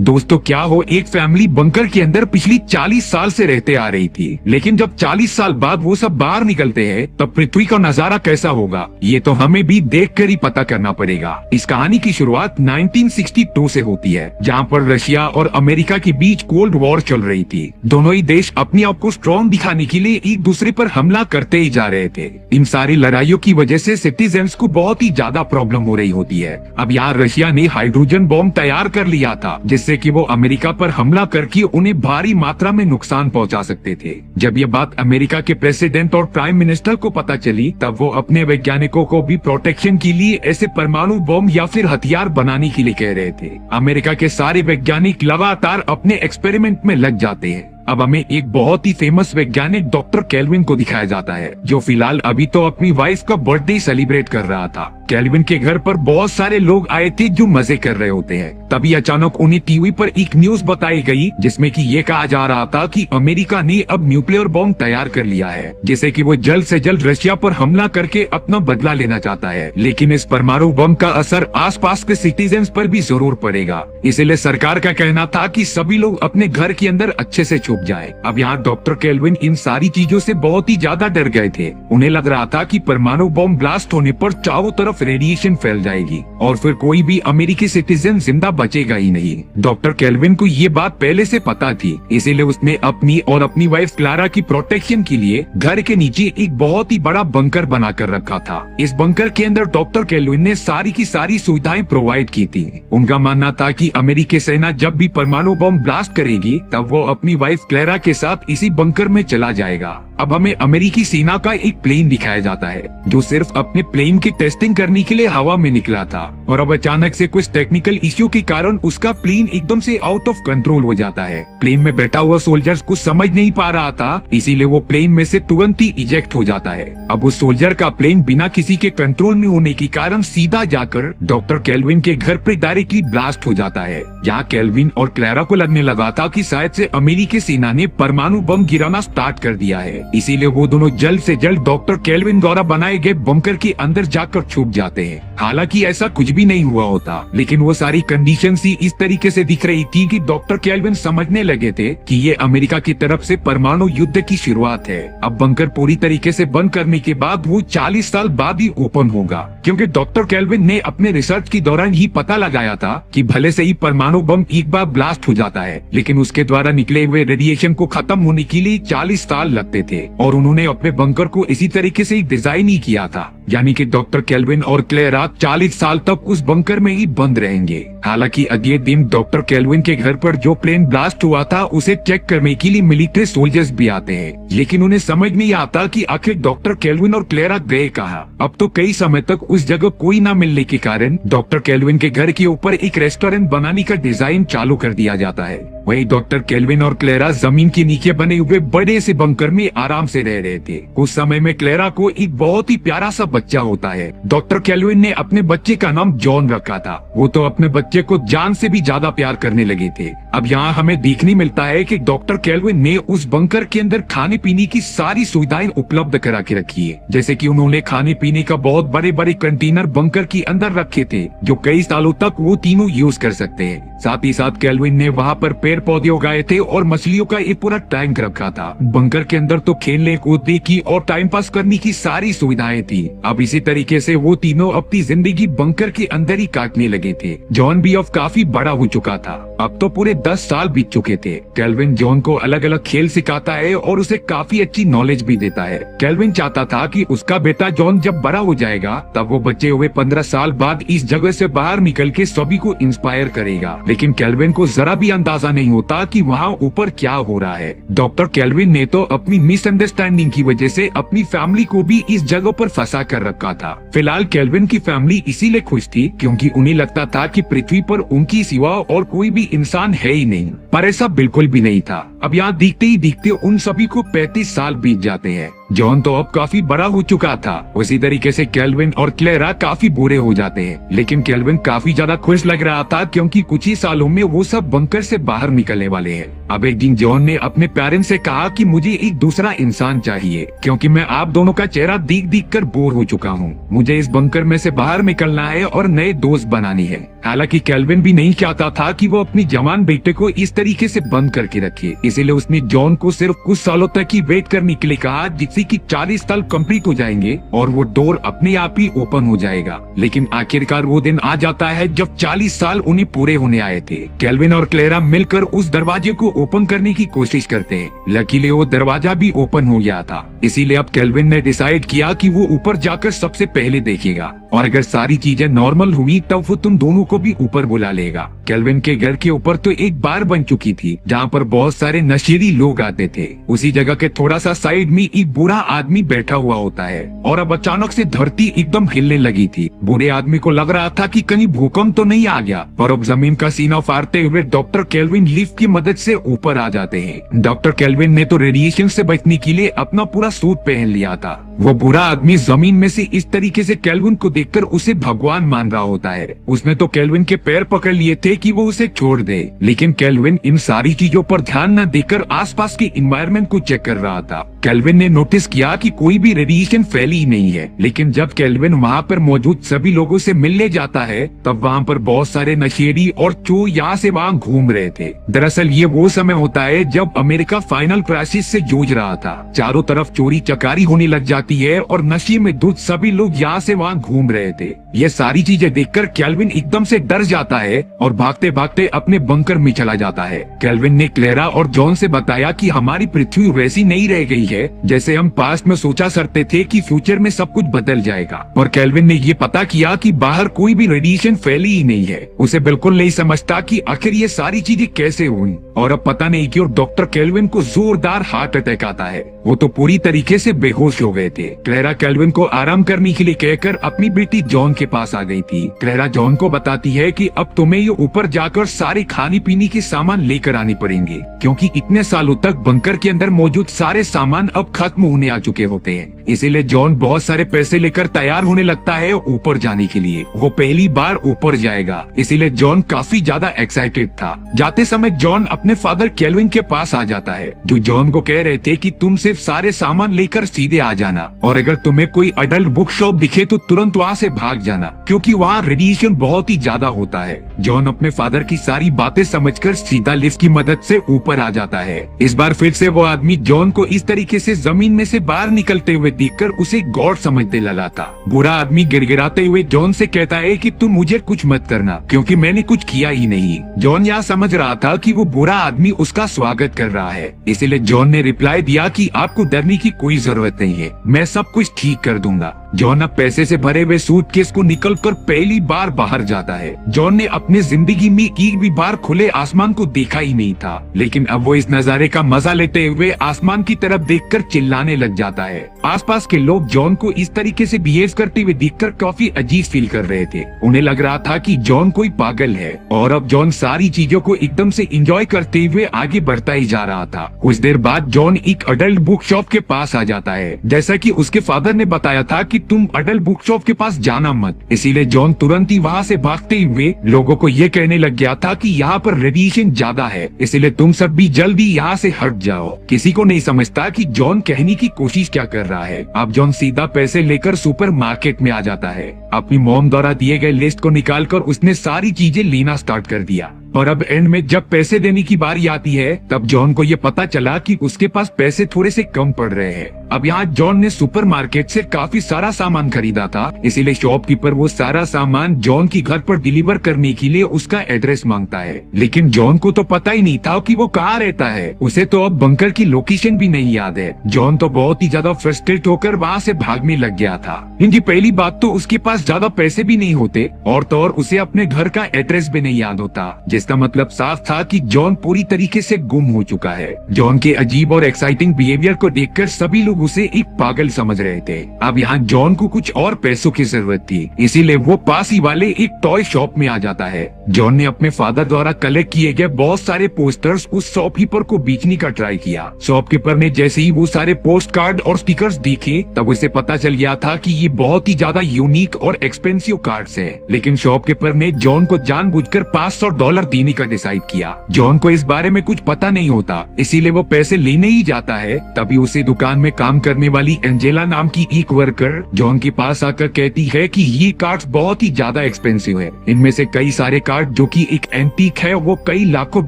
दोस्तों क्या हो, एक फैमिली बंकर के अंदर पिछली 40 साल से रहते आ रही थी, लेकिन जब 40 साल बाद वो सब बाहर निकलते हैं तब पृथ्वी का नजारा कैसा होगा ये तो हमें भी देखकर ही पता करना पड़ेगा। इस कहानी की शुरुआत 1962 से होती है, जहाँ पर रशिया और अमेरिका के बीच कोल्ड वॉर चल रही थी। दोनों ही देश अपने आप को स्ट्रॉन्ग दिखाने के लिए एक दूसरे पर हमला करते ही जा रहे थे। इन सारी लड़ाइयों की वजह से सिटीजन्स को बहुत ही ज्यादा प्रॉब्लम हो रही होती है। अब यहाँ रशिया ने हाइड्रोजन बॉम्ब तैयार कर लिया था, जिससे कि वो अमेरिका पर हमला करके उन्हें भारी मात्रा में नुकसान पहुंचा सकते थे। जब ये बात अमेरिका के प्रेसिडेंट और प्राइम मिनिस्टर को पता चली, तब वो अपने वैज्ञानिकों को भी प्रोटेक्शन के लिए ऐसे परमाणु बम या फिर हथियार बनाने के लिए कह रहे थे। अमेरिका के सारे वैज्ञानिक लगातार अपने एक्सपेरिमेंट में लग जाते हैं। अब हमें एक बहुत ही फेमस वैज्ञानिक डॉक्टर केल्विन को दिखाया जाता है, जो फिलहाल अभी तो अपनी वाइफ का बर्थडे सेलिब्रेट कर रहा था। केल्विन के घर पर बहुत सारे लोग आए थे जो मजे कर रहे होते हैं। तभी अचानक उन्हें टीवी पर एक न्यूज बताई गई, जिसमें कि ये कहा जा रहा था कि अमेरिका ने अब न्यूक्लियर बॉम्ब तैयार कर लिया है, जिसे कि वो जल्द से जल्द रशिया पर हमला करके अपना बदला लेना चाहता है। लेकिन इस परमाणु बम का असर आसपास के सिटीजन्स पर भी जरूर पड़ेगा, इसलिए सरकार का कहना था कि सभी लोग अपने घर के अंदर अच्छे से छुप जाए। अब यहाँ डॉक्टर केल्विन इन सारी चीजों से बहुत ही ज्यादा डर गए थे। उन्हें लग रहा था कि परमाणु बम ब्लास्ट होने पर चारों तरफ रेडिएशन फैल जाएगी और फिर कोई भी अमेरिकी सिटीजन जिंदा बचेगा ही नहीं। डॉक्टर केल्विन को ये बात पहले से पता थी, इसीलिए उसने अपनी और अपनी वाइफ क्लारा की प्रोटेक्शन के लिए घर के नीचे एक बहुत ही बड़ा बंकर बना कर रखा था। इस बंकर के अंदर डॉक्टर केल्विन ने सारी की सारी सुविधाएं प्रोवाइड की थी। उनका मानना था कि अमेरिकी सेना जब भी परमाणु बम ब्लास्ट करेगी, तब वो अपनी वाइफ क्लारा के साथ इसी बंकर में चला जाएगा। अब हमें अमेरिकी सेना का एक प्लेन दिखाया जाता है, जो सिर्फ अपने प्लेन की टेस्टिंग करने के लिए हवा में निकला था, और अब अचानक से कुछ टेक्निकल इश्यू के कारण उसका प्लेन एकदम से आउट ऑफ कंट्रोल हो जाता है। प्लेन में बैठा हुआ सोल्जर्स कुछ समझ नहीं पा रहा था, इसीलिए वो प्लेन में से तुरंत ही इजेक्ट हो जाता है। अब उस सोल्जर का प्लेन बिना किसी के कंट्रोल में होने के कारण सीधा जाकर डॉक्टर केल्विन के घर पर डायरेक्टली ब्लास्ट हो जाता है। यहाँ केल्विन और क्लारा को लगने लगा था कि शायद से अमेरिकी सेना ने परमाणु बम गिराना स्टार्ट कर दिया है, इसीलिए वो दोनों जल्द से जल्द डॉक्टर केल्विन द्वारा बनाए गए बंकर के अंदर जाकर छुप जाते हैं। हालांकि ऐसा कुछ भी नहीं हुआ होता, लेकिन वो सारी कंडीशंस ही इस तरीके से दिख रही थी कि डॉक्टर केल्विन समझने लगे थे कि ये अमेरिका की तरफ से परमाणु युद्ध की शुरुआत है। अब बंकर पूरी तरीके से बंद करने के बाद वो 40 साल बाद ही ओपन होगा, क्योंकि डॉक्टर केल्विन ने अपने रिसर्च के दौरान ही पता लगाया था कि भले से ही परमाणु बम एक बार ब्लास्ट हो जाता है, लेकिन उसके द्वारा निकले हुए रेडिएशन को खत्म होने के लिए 40 साल लगते थे, और उन्होंने अपने बंकर को इसी तरीके से डिजाइन ही किया था, यानी कि डॉक्टर केल्विन और क्लेरा 40 साल तक उस बंकर में ही बंद रहेंगे। हालांकि अगले दिन डॉक्टर केल्विन के घर पर जो प्लेन ब्लास्ट हुआ था उसे चेक करने के लिए मिलिट्री सोल्जर्स भी आते हैं, लेकिन उन्हें समझ नहीं आता कि आखिर डॉक्टर केल्विन और क्लेरा गए कहाँ। अब तो कई समय तक उस जगह कोई न मिलने के कारण डॉक्टर केल्विन के घर के ऊपर एक रेस्टोरेंट बनाने का डिजाइन चालू कर दिया जाता है। वही डॉक्टर केल्विन और क्लेरा जमीन के नीचे बने हुए बड़े से बंकर में आराम से रह रहे थे। कुछ समय में क्लेरा को एक बहुत ही प्यारा सा बच्चा होता है। डॉक्टर केल्विन ने अपने बच्चे का नाम जॉन रखा था। वो तो अपने बच्चे को जान से भी ज्यादा प्यार करने लगे थे। अब यहाँ हमें देखने मिलता है कि डॉक्टर केल्विन ने उस बंकर के अंदर खाने पीने की सारी सुविधाएं उपलब्ध करा के रखी है, जैसे कि उन्होंने खाने पीने का बहुत बड़े बड़े कंटेनर बंकर के अंदर रखे थे, जो कई सालों तक वो तीनों यूज कर सकते हैं। साथ ही साथ केल्विन ने वहाँ पर पेड़ पौधे उगाए थे और मछलियों का एक पूरा टैंक रखा था। बंकर के अंदर तो खेलने कूदने की और टाइम पास करने की सारी सुविधाएं थी। अब इसी तरीके से वो तीनों अपनी जिंदगी बंकर के अंदर ही काटने लगे थे। जॉन भी अब काफी बड़ा हो चुका था, अब तो पूरे 10 साल बीत चुके थे। केल्विन जॉन को अलग अलग खेल सिखाता है और उसे काफी अच्छी नॉलेज भी देता है। केल्विन चाहता था कि उसका बेटा जॉन जब बड़ा हो जाएगा, तब वो बचे हुए 15 साल बाद इस जगह से बाहर निकल के सभी को इंस्पायर करेगा, लेकिन केल्विन को जरा भी अंदाजा नहीं होता कि वहाँ ऊपर क्या हो रहा है। डॉक्टर केल्विन ने तो अपनी मिसअंडरस्टैंडिंग की वजह से अपनी फैमिली को भी इस जगह पर फंसा कर रखा था। फिलहाल केल्विन की फैमिली इसीलिए खुश थी क्योंकि उन्हें लगता था कि पृथ्वी पर उनकी सिवा और कोई भी इंसान है ही नहीं, पर ऐसा बिल्कुल भी नहीं था। अब यहाँ दिखते ही दिखते उन सभी को 35 साल बीत जाते हैं। जॉन तो अब काफी बड़ा हो चुका था। उसी तरीके से केल्विन और क्लेरा काफी बुरे हो जाते हैं, लेकिन केल्विन काफी ज्यादा खुश लग रहा था क्योंकि कुछ ही सालों में वो सब बंकर से बाहर निकलने वाले हैं। अब एक दिन जॉन ने अपने पेरेंट्स से कहा कि मुझे एक दूसरा इंसान चाहिए क्योंकि मैं आप दोनों का चेहरा देख कर बोर हो चुका हूँ। मुझे इस बंकर में से बाहर निकलना है और नए दोस्त बनानी है। हालांकि केल्विन भी नहीं चाहता था कि वो अपनी जवान बेटे को इस तरीके से बंद करके रखे, इसीलिए उसने जॉन को सिर्फ कुछ सालों तक ही वेट करने के लिए कहा, जिससे कि 40 साल कंप्लीट हो जाएंगे और वो डोर अपने आप ही ओपन हो जाएगा। लेकिन आखिरकार वो दिन आ जाता है जब 40 साल उन्हें पूरे होने आए थे। केल्विन और क्लेरा मिलकर उस दरवाजे को ओपन करने की कोशिश करते हैं। लकीली वो दरवाजा भी ओपन हो गया था, इसीलिए अब केल्विन ने डिसाइड किया कि वो ऊपर जाकर सबसे पहले देखेगा और अगर सारी चीजें नॉर्मल हुई तब वो तुम दोनों को भी ऊपर बुला लेगा। केल्विन के घर के ऊपर तो एक बार बन चुकी थी जहाँ पर बहुत सारे नशेड़ी लोग आते थे। उसी जगह के थोड़ा सा साइड में एक बुरा आदमी बैठा हुआ होता है और अब अचानक से धरती एकदम हिलने लगी थी। बुरे आदमी को लग रहा था कि कहीं भूकंप तो नहीं आ गया, पर अब जमीन का सीना फाड़ते हुए डॉक्टर केल्विन लिफ्ट की मदद से ऊपर आ जाते हैं। डॉक्टर केल्विन ने तो रेडिएशन से बचने के लिए अपना पूरा सूट पहन लिया था। वो बुरा आदमी जमीन में से इस तरीके से केल्विन को देखकर उसे भगवान मान रहा होता है। उसने तो केल्विन के पैर पकड़ लिए थे कि वो उसे छोड़ दे, लेकिन केल्विन इन सारी चीजों पर ध्यान न देकर आसपास के एनवायरनमेंट को चेक कर रहा था। केल्विन ने नोटिस किया कि कोई भी रेडिएशन फैली नहीं है, लेकिन जब केल्विन वहाँ पर मौजूद सभी लोगों से मिलने जाता है तब वहाँ पर बहुत सारे नशेड़ी और चोर यहाँ से वहाँ घूम रहे थे। दरअसल ये वो समय होता है जब अमेरिका फाइनल क्राइसिस से जूझ रहा था। चारों तरफ चोरी चकारी होने लग जाती है और नशे में धुत सभी लोग यहाँ से वहाँ घूम रहे थे। ये सारी चीजें देखकर केल्विन एकदम से डर जाता है और भागते भागते अपने बंकर में चला जाता है। केल्विन ने क्लेरा और जॉन से बताया कि हमारी पृथ्वी वैसी नहीं रह गई है जैसे हम पास्ट में सोचा करते थे कि फ्यूचर में सब कुछ बदल जाएगा। और केल्विन ने ये पता किया कि बाहर कोई भी रेडिएशन फैली ही नहीं है। उसे बिल्कुल नहीं समझता कि आखिर ये सारी चीजें कैसे हुई और अब पता नहीं क्यों डॉक्टर केल्विन को जोरदार हार्ट अटैक आता है। वो तो पूरी तरीके से बेहोश हो गए थे। क्लेरा केल्विन को आराम करने के लिए कहकर अपनी बेटी जॉन के पास आ गई थी। क्लेरा जॉन को बताती है कि अब तुम्हें ये ऊपर जाकर सारे खाने पीने के सामान लेकर आने पड़ेंगे क्योंकि इतने सालों तक बंकर के अंदर मौजूद सारे सामान अब खत्म होने आ चुके होते हैं। इसीलिए जॉन बहुत सारे पैसे लेकर तैयार होने लगता है ऊपर जाने के लिए। वो पहली बार ऊपर जाएगा, इसीलिए जॉन काफी ज्यादा एक्साइटेड था। जाते समय जॉन अपने फादर केल्विन के पास आ जाता है, जो जॉन को कह रहे थे कि तुम सिर्फ सारे सामान लेकर सीधे आ जाना और अगर तुम्हें कोई अडल्ट बुक शॉप दिखे तो तुरंत वहाँ से भाग जाना क्योंकि वहाँ रेडिएशन बहुत ही ज्यादा होता है। जॉन अपने फादर की सारी बातें समझकर सीधा लिफ्ट की मदद से ऊपर आ जाता है। इस बार फिर से वो आदमी जॉन को इस तरीके से जमीन में से बाहर निकलते हुए देखकर उसे गॉड समझने लगा था। बुरा आदमी गिड़गिड़ाते हुए जॉन से कहता है कि तुम मुझे कुछ मत करना क्योंकि मैंने कुछ किया ही नहीं। जॉन यहाँ समझ रहा था कि वो बुरा आदमी उसका स्वागत कर रहा है, इसीलिए जॉन ने रिप्लाई दिया कि आपको डरने की कोई जरूरत नहीं है, मैं सब कुछ ठीक कर दूंगा। जॉन अब पैसे से भरे हुए सूटकेस को निकलकर पहली बार बाहर जाता है। जॉन ने अपनी जिंदगी में एक भी बार खुले आसमान को देखा ही नहीं था, लेकिन अब वो इस नजारे का मजा लेते हुए आसमान की तरफ देखकर चिल्लाने लग जाता है। आसपास के लोग जॉन को इस तरीके से बिहेव करते हुए देखकर काफी अजीब फील कर रहे थे। उन्हें लग रहा था कि जॉन कोई पागल है और अब जॉन सारी चीजों को एकदम से एंजॉय करते हुए आगे बढ़ता ही जा रहा था। कुछ देर बाद जॉन एक अडल्ट बुक शॉप के पास आ जाता है। जैसा कि उसके फादर ने बताया था कि तुम अडल्ट बुक शॉप के पास जाना मत, इसीलिए जॉन तुरंत ही वहाँ से भागते हुए लोगों को ये कहने लग गया था कि यहाँ पर रेडिएशन ज्यादा है, इसलिए तुम सब भी जल्दी यहाँ से हट जाओ। किसी को नहीं समझता कि जॉन कहने की कोशिश क्या कर रहा है। अब जॉन सीधा पैसे लेकर सुपर मार्केट में आ जाता है। अपनी मॉम द्वारा दिए गए लिस्ट को निकालकर उसने सारी चीजें लेना स्टार्ट कर दिया और अब एंड में जब पैसे देने की बारी आती है तब जॉन को ये पता चला कि उसके पास पैसे थोड़े से कम पड़ रहे हैं। अब यहाँ जॉन ने सुपरमार्केट से काफी सारा सामान खरीदा था, इसीलिए शॉपकीपर वो सारा सामान जॉन की घर पर डिलीवर करने के लिए उसका एड्रेस मांगता है। लेकिन जॉन को तो पता ही नहीं था कि वो कहाँ रहता है। उसे तो अब बंकर की लोकेशन भी नहीं याद है। जॉन तो बहुत ही ज्यादा फ्रस्ट्रेट होकर वहाँ से भागने लग गया था। इनकी पहली बात तो उसके पास ज्यादा पैसे भी नहीं होते और तो और उसे अपने घर का एड्रेस भी नहीं याद होता। इसका मतलब साफ था कि जॉन पूरी तरीके से गुम हो चुका है। जॉन के अजीब और एक्साइटिंग बिहेवियर को देखकर सभी लोग उसे एक पागल समझ रहे थे। अब यहाँ जॉन को कुछ और पैसों की जरूरत थी, इसीलिए वो पास ही वाले एक टॉय शॉप में आ जाता है। जॉन ने अपने फादर द्वारा कलेक्ट किए गए बहुत सारे पोस्टर्स उस शॉपकीपर को बेचने का ट्राई किया। शॉपकीपर ने जैसे ही वो सारे पोस्ट कार्ड और स्टिकर्स देखे तब उसे पता चल गया था कि ये बहुत ही ज्यादा यूनिक और एक्सपेंसिव कार्ड्स हैं। लेकिन शॉपकीपर ने जॉन को जानबूझकर $500 देने का डिसाइड किया। जॉन को इस बारे में कुछ पता नहीं होता, इसीलिए वो पैसे लेने ही जाता है। तभी उसे दुकान में काम करने वाली एंजेला नाम की एक वर्कर जॉन के पास आकर कहती है कि ये कार्ड्स बहुत ही ज्यादा एक्सपेंसिव है। इनमें से कई सारे कार्ड जो कि एक एंटीक है वो कई लाखों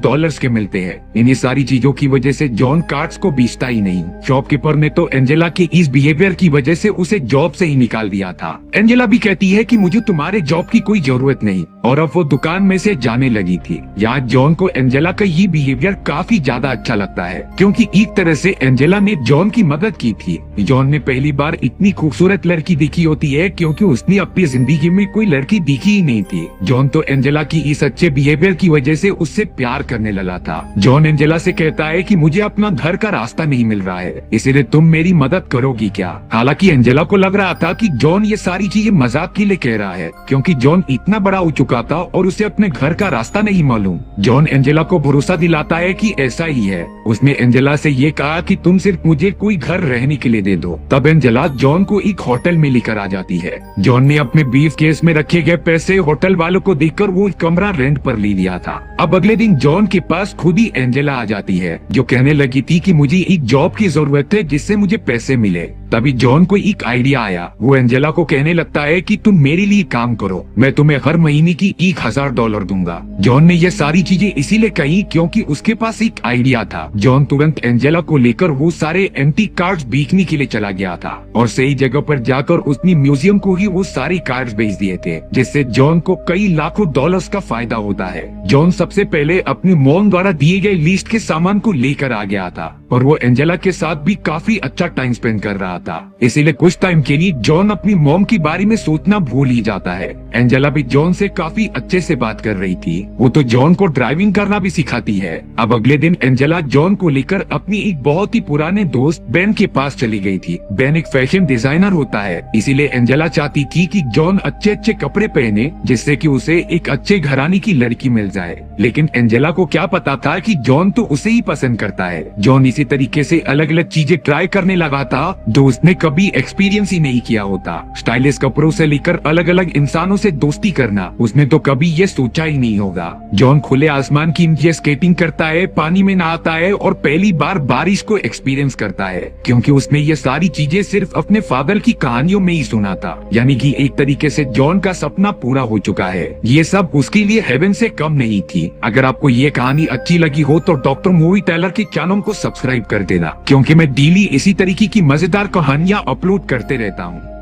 डॉलर्स के मिलते हैं। इन्हीं सारी चीजों की वजह से जॉन कार्ड्स को बेचता ही नहीं। शॉपकीपर ने तो एंजेला के इस बिहेवियर की वजह से उसे जॉब से ही निकाल दिया था। एंजेला भी कहती है कि मुझे तुम्हारे जॉब की कोई जरूरत नहीं, और अब वो दुकान में से जाने लगी थी। यहाँ जॉन को एंजेला का ये बिहेवियर काफी ज्यादा अच्छा लगता है, क्योंकि एक तरह से एंजेला ने जॉन की मदद की थी। जॉन ने पहली बार इतनी खूबसूरत लड़की देखी होती है क्योंकि उसने अपनी जिंदगी में कोई लड़की देखी ही नहीं थी। जॉन तो एंजेला की इस अच्छे बिहेवियर की वजह से उससे प्यार करने लगा था। जॉन एंजेला से कहता है कि मुझे अपना घर का रास्ता नहीं मिल रहा है, इसीलिए तुम मेरी मदद करोगी क्या? हालांकि एंजेला को लग रहा था कि जॉन ये सारी चीजें मजाक के लिए कह रहा है, क्योंकि जॉन इतना बड़ा हो चुका था और उसे अपने घर का रास्ता नहीं मालूम। जॉन एंजेला को भरोसा दिलाता है कि ऐसा ही है। उसने एंजेला से ये कहा कि तुम सिर्फ मुझे कोई घर रहने के लिए दे दो। तब एंजेला जॉन को एक होटल में लेकर आ जाती है। जॉन ने अपने ब्रीफ केस में रखे गए पैसे होटल वालों को देकर वो कमरा रेंट पर ले लिया था। अब अगले दिन जॉन के पास खुद ही एंजेला आ जाती है, जो कहने लगी थी कि मुझे एक जॉब की जरूरत है जिससे मुझे पैसे मिले। तभी जॉन को एक आइडिया आया। वो एंजेला को कहने लगता है कि तुम मेरे लिए काम करो, मैं तुम्हें हर महीने की $1000 दूंगा। जॉन ने ये सारी चीजें इसीलिए कही क्योंकि उसके पास एक आइडिया था। जॉन तुरंत एंजेला को लेकर वो सारे एंटीक कार्ड्स बेचने के लिए चला गया था, और सही जगह पर जाकर उसने म्यूजियम को ही वो सारे कार्ड्स बेच दिए थे, जिससे जॉन को कई लाखों डॉलर्स का फायदा होता है। जॉन सबसे पहले अपनी मॉम द्वारा दिए गए लिस्ट के सामान को लेकर आ गया था, और वो एंजेला के साथ भी काफी अच्छा टाइम स्पेंड कर रहा था। इसीलिए कुछ टाइम के लिए जॉन अपनी मॉम के बारे में सोचना भूल ही जाता है। एंजेला भी जॉन से काफी अच्छे से बात कर रही थी। वो तो जॉन को ड्राइविंग करना भी सिखाती है। अब अगले दिन एंजेला जॉन को लेकर अपनी एक बहुत ही पुराने दोस्त बेन के पास चली गई थी। बेन एक फैशन डिजाइनर होता है, इसीलिए एंजेला चाहती थी कि जॉन अच्छे अच्छे कपड़े पहने, जिससे कि उसे एक अच्छे घराने की लड़की मिल जाए। लेकिन एंजेला को क्या पता था कि जॉन तो उसे ही पसंद करता है। जॉन इसी तरीके से अलग अलग चीजें ट्राई करने लगा था जो उसने कभी एक्सपीरियंस ही नहीं किया होता। स्टाइलिश कपड़ों से लेकर अलग अलग इंसानों से दोस्ती करना उसने तो कभी ये सोचा ही नहीं होगा। जॉन खुले आसमान की नीचे स्केटिंग करता है, पानी में नहाता है और पहली बार बारिश को एक्सपीरियंस करता है, क्योंकि उसने ये सारी चीजें सिर्फ अपने फादर की कहानियों में ही सुना था। यानी कि एक तरीके से जॉन का सपना पूरा हो चुका है। ये सब उसके लिए हेवन से कम नहीं थी। अगर आपको ये कहानी अच्छी लगी हो तो डॉक्टर मूवी टेलर के चैनल को सब्सक्राइब कर देना, क्योंकि मैं डेली इसी तरीके की मजेदार कहानियां अपलोड करते रहता हूँ।